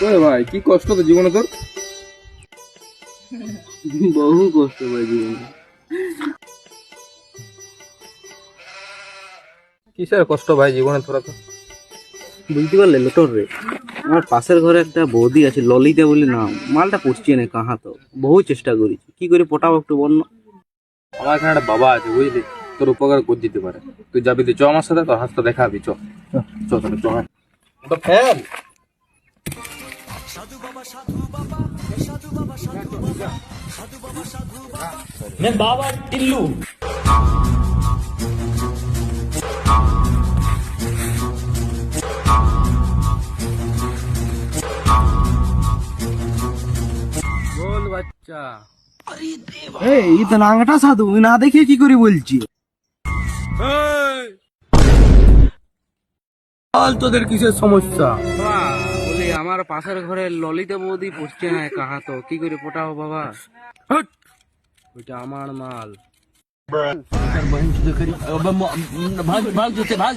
ওরে ভাই কি কষ্ট তো জীবনে তোর। বহু কষ্ট ভাই জীবনে। কিসের কষ্ট ভাই জীবনে তোরা তো? বুঝতে পারলে লোটর রে, আমার পাশের ঘরে একটা বৌদি আছে ললিতা বলে নাম, মালটা পড়ছে না কাহা তো, বহু চেষ্টা করেছি, কি করে পটাবো একটু বল না। আমার এখানে একটা বাবা আছে বুঝলি, তোর উপকার করে দিতে পারে। তুই যাবি তুই চ আমার সাথে, তোর হাতটা দেখাবি। চ চ তাহলে চ। তো ফেল বল বাচ্চা। এই তো নাংটা সাধু, না দেখে কি করে বলছি। বল তোদের কিসের সমস্যা? বলি আমার পাশের ঘরে ললিতা বৌদি পড়ছে না কাহা তো, কি করে পটাবো বাবা। হট! ওইটা আমার মাল। ভাগ ভাগ যেতে ভাগ।